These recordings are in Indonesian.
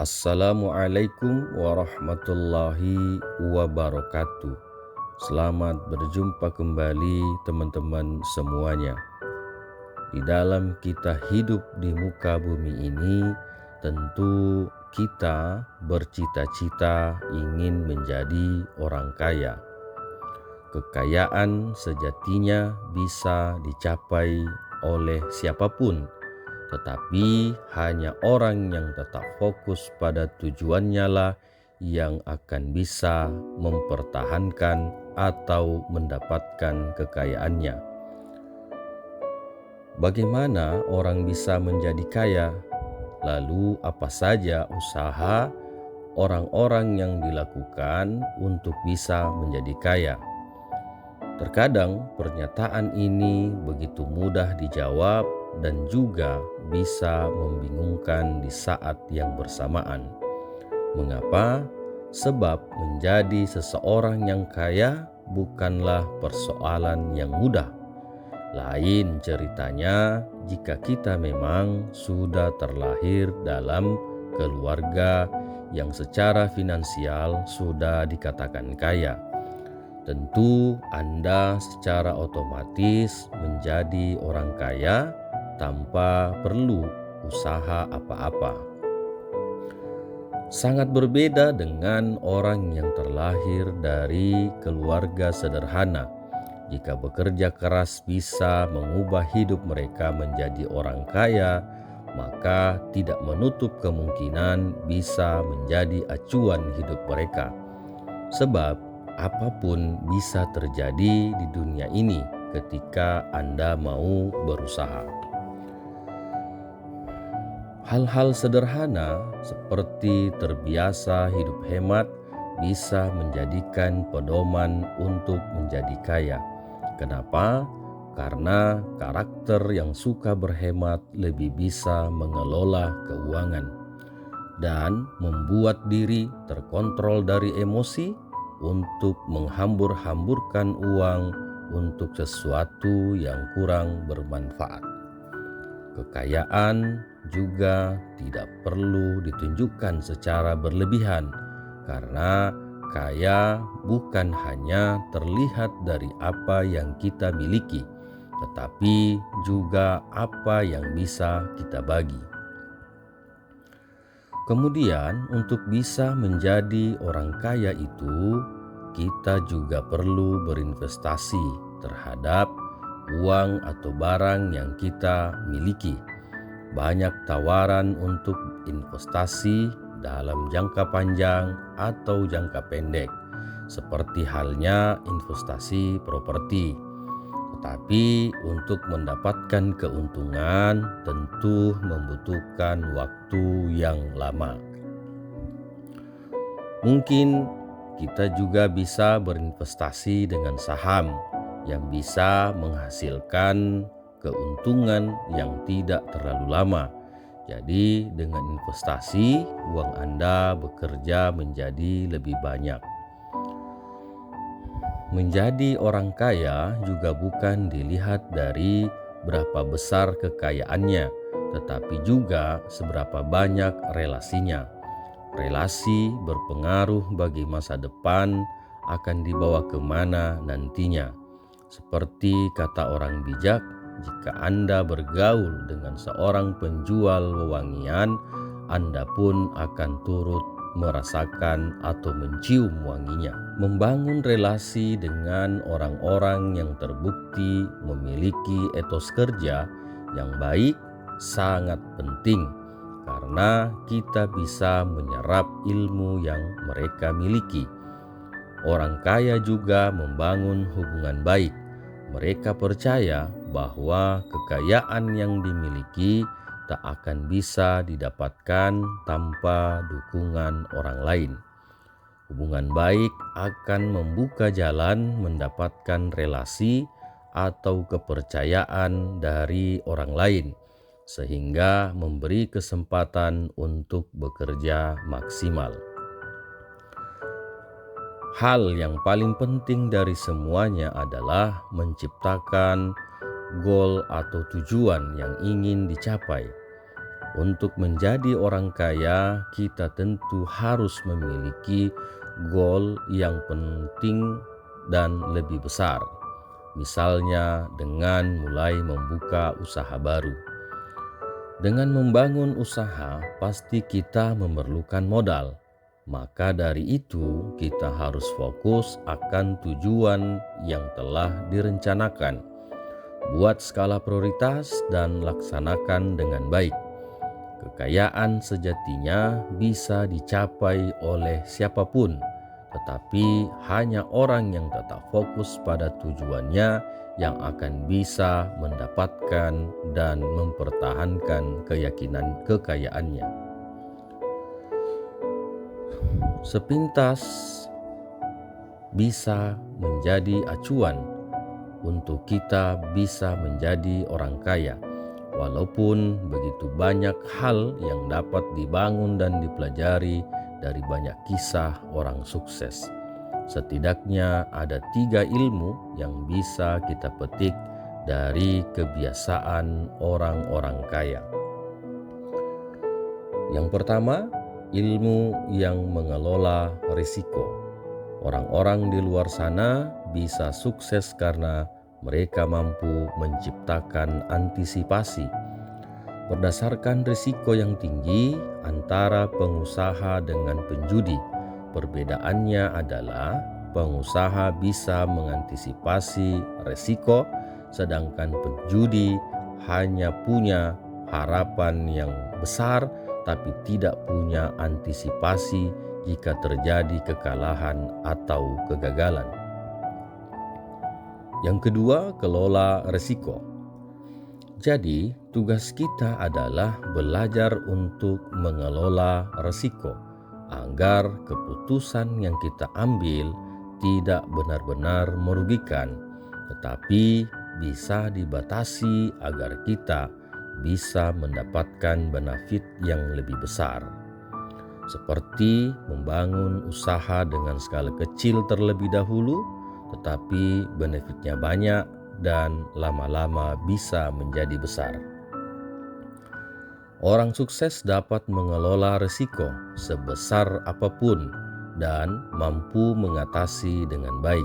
Assalamualaikum warahmatullahi wabarakatuh. Selamat berjumpa kembali teman-teman semuanya. Di dalam kita hidup di muka bumi ini, tentu kita bercita-cita ingin menjadi orang kaya. Kekayaan sejatinya bisa dicapai oleh siapapun, tetapi hanya orang yang tetap fokus pada tujuannya lah yang akan bisa mempertahankan atau mendapatkan kekayaannya. Bagaimana orang bisa menjadi kaya? Lalu apa saja usaha orang-orang yang dilakukan untuk bisa menjadi kaya? Terkadang pernyataan ini begitu mudah dijawab dan juga bisa membingungkan di saat yang bersamaan. Mengapa? Sebab menjadi seseorang yang kaya bukanlah persoalan yang mudah. Lain ceritanya jika kita memang sudah terlahir dalam keluarga yang secara finansial sudah dikatakan kaya. Tentu Anda secara otomatis menjadi orang kaya tanpa perlu usaha apa-apa. Sangat berbeda dengan orang yang terlahir dari keluarga sederhana. Jika bekerja keras bisa mengubah hidup mereka menjadi orang kaya, maka tidak menutup kemungkinan bisa menjadi acuan hidup mereka. Sebab apapun bisa terjadi di dunia ini ketika Anda mau berusaha. Hal-hal sederhana seperti terbiasa hidup hemat bisa menjadikan pedoman untuk menjadi kaya. Kenapa? Karena karakter yang suka berhemat lebih bisa mengelola keuangan dan membuat diri terkontrol dari emosi untuk menghambur-hamburkan uang untuk sesuatu yang kurang bermanfaat. Kekayaan juga tidak perlu ditunjukkan secara berlebihan, karena kaya bukan hanya terlihat dari apa yang kita miliki, tetapi juga apa yang bisa kita bagi. Kemudian untuk bisa menjadi orang kaya itu, kita juga perlu berinvestasi terhadap uang atau barang yang kita miliki. Banyak tawaran untuk investasi dalam jangka panjang atau jangka pendek, seperti halnya investasi properti. Tetapi untuk mendapatkan keuntungan tentu membutuhkan waktu yang lama. Mungkin kita juga bisa berinvestasi dengan saham yang bisa menghasilkan keuntungan yang tidak terlalu lama. Jadi dengan investasi, uang Anda bekerja menjadi lebih banyak. Menjadi orang kaya juga bukan dilihat dari berapa besar kekayaannya, tetapi juga seberapa banyak relasinya. Relasi berpengaruh bagi masa depan akan dibawa kemana nantinya. Seperti kata orang bijak, jika Anda bergaul dengan seorang penjual wewangian, Anda pun akan turut merasakan atau mencium wanginya. Membangun relasi dengan orang-orang yang terbukti memiliki etos kerja yang baik sangat penting, karena kita bisa menyerap ilmu yang mereka miliki. Orang kaya juga membangun hubungan baik. Mereka percaya bahwa kekayaan yang dimiliki tak akan bisa didapatkan tanpa dukungan orang lain. Hubungan baik akan membuka jalan mendapatkan relasi atau kepercayaan dari orang lain, sehingga memberi kesempatan untuk bekerja maksimal. Hal yang paling penting dari semuanya adalah menciptakan goal atau tujuan yang ingin dicapai. Untuk menjadi orang kaya, kita tentu harus memiliki goal yang penting dan lebih besar. Misalnya dengan mulai membuka usaha baru. Dengan membangun usaha, pasti kita memerlukan modal. Maka dari itu, kita harus fokus akan tujuan yang telah direncanakan. Buat skala prioritas dan laksanakan dengan baik. Kekayaan sejatinya bisa dicapai oleh siapapun, tetapi hanya orang yang tetap fokus pada tujuannya yang akan bisa mendapatkan dan mempertahankan kekayaannya. Sepintas bisa menjadi acuan untuk kita bisa menjadi orang kaya. Walaupun begitu banyak hal yang dapat dibangun dan dipelajari dari banyak kisah orang sukses. Setidaknya ada 3 ilmu yang bisa kita petik dari kebiasaan orang-orang kaya. Yang pertama, ilmu yang mengelola risiko. Orang-orang di luar sana bisa sukses karena mereka mampu menciptakan antisipasi. Berdasarkan risiko yang tinggi antara pengusaha dengan penjudi, perbedaannya adalah pengusaha bisa mengantisipasi risiko, sedangkan penjudi hanya punya harapan yang besar tapi tidak punya antisipasi jika terjadi kekalahan atau kegagalan. Yang kedua, kelola risiko. Jadi, tugas kita adalah belajar untuk mengelola risiko agar keputusan yang kita ambil tidak benar-benar merugikan, tetapi bisa dibatasi agar kita bisa mendapatkan benefit yang lebih besar. Seperti membangun usaha dengan skala kecil terlebih dahulu, tetapi benefitnya banyak dan lama-lama bisa menjadi besar. Orang sukses dapat mengelola risiko sebesar apapun dan mampu mengatasi dengan baik.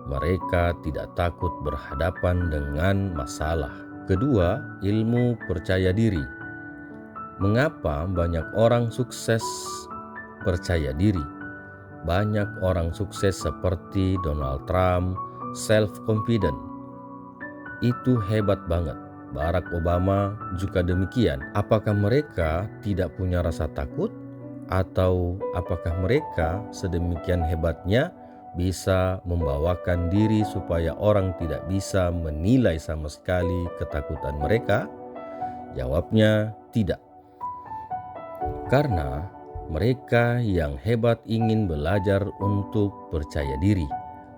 Mereka tidak takut berhadapan dengan masalah. Kedua, ilmu percaya diri. Mengapa banyak orang sukses percaya diri? Banyak orang sukses seperti Donald Trump, self-confident. Itu hebat banget. Barack Obama juga demikian. Apakah mereka tidak punya rasa takut? Atau apakah mereka sedemikian hebatnya bisa membawakan diri supaya orang tidak bisa menilai sama sekali ketakutan mereka? Jawabnya tidak. Karena mereka yang hebat ingin belajar untuk percaya diri.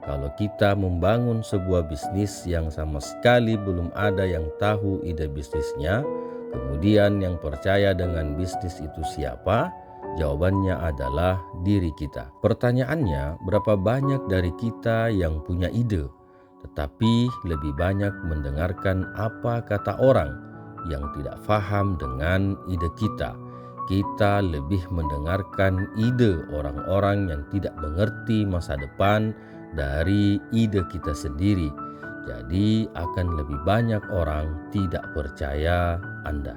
Kalau kita membangun sebuah bisnis yang sama sekali belum ada yang tahu ide bisnisnya, kemudian yang percaya dengan bisnis itu siapa? Jawabannya adalah diri kita. Pertanyaannya, berapa banyak dari kita yang punya ide, tetapi lebih banyak mendengarkan apa kata orang yang tidak paham dengan ide kita. Kita lebih mendengarkan ide orang-orang yang tidak mengerti masa depan dari ide kita sendiri. Jadi akan lebih banyak orang tidak percaya Anda.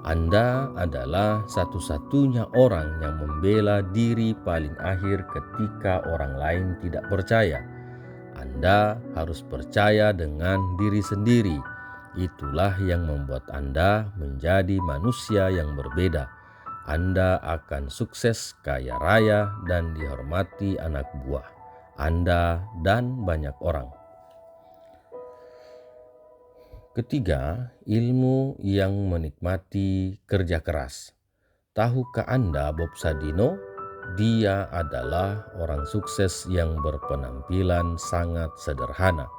Anda adalah satu-satunya orang yang membela diri paling akhir ketika orang lain tidak percaya. Anda harus percaya dengan diri sendiri. Itulah yang membuat Anda menjadi manusia yang berbeda. Anda akan sukses, kaya raya, dan dihormati anak buah Anda dan banyak orang. Ketiga, ilmu yang menikmati kerja keras. Tahukah Anda Bob Sadino? Dia adalah orang sukses yang berpenampilan sangat sederhana.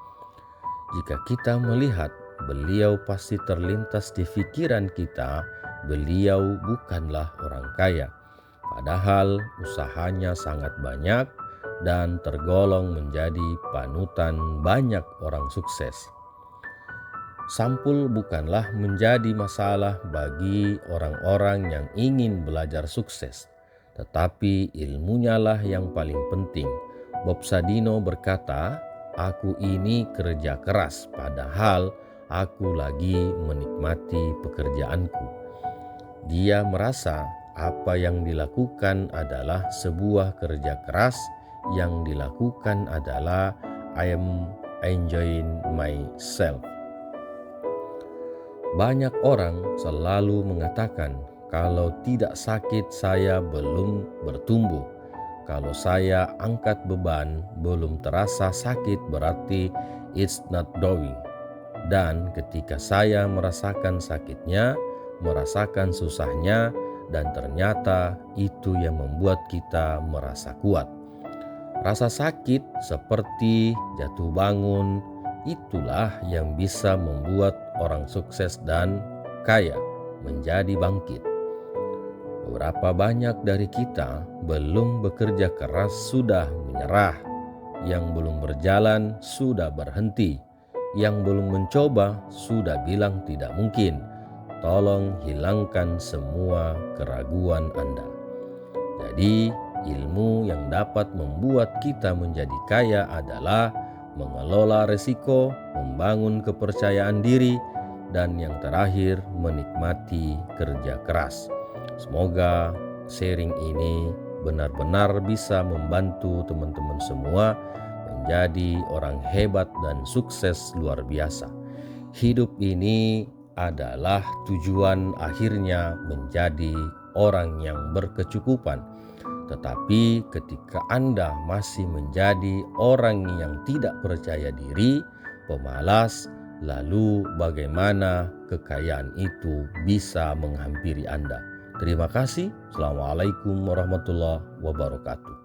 Jika kita melihat, beliau pasti terlintas di pikiran kita, beliau bukanlah orang kaya. Padahal usahanya sangat banyak dan tergolong menjadi panutan banyak orang sukses. Sampul bukanlah menjadi masalah bagi orang-orang yang ingin belajar sukses, tetapi ilmunya lah yang paling penting. Bob Sadino berkata, "Aku ini kerja keras, padahal aku lagi menikmati pekerjaanku." Dia merasa apa yang dilakukan adalah sebuah kerja keras, yang dilakukan adalah I am enjoying myself. Banyak orang selalu mengatakan, kalau tidak sakit saya belum bertumbuh. Kalau saya angkat beban belum terasa sakit berarti it's not doing. Dan ketika saya merasakan sakitnya, merasakan susahnya, dan ternyata itu yang membuat kita merasa kuat. Rasa sakit seperti jatuh bangun, itulah yang bisa membuat orang sukses dan kaya menjadi bangkit. Berapa banyak dari kita belum bekerja keras sudah menyerah, yang belum berjalan sudah berhenti, yang belum mencoba sudah bilang tidak mungkin. Tolong hilangkan semua keraguan Anda. Jadi, ilmu yang dapat membuat kita menjadi kaya adalah mengelola risiko, membangun kepercayaan diri, dan yang terakhir menikmati kerja keras. Semoga sharing ini benar-benar bisa membantu teman-teman semua menjadi orang hebat dan sukses luar biasa. Hidup ini adalah tujuan akhirnya menjadi orang yang berkecukupan. Tetapi ketika Anda masih menjadi orang yang tidak percaya diri, pemalas, lalu bagaimana kekayaan itu bisa menghampiri Anda? Terima kasih. Assalamualaikum warahmatullahi wabarakatuh.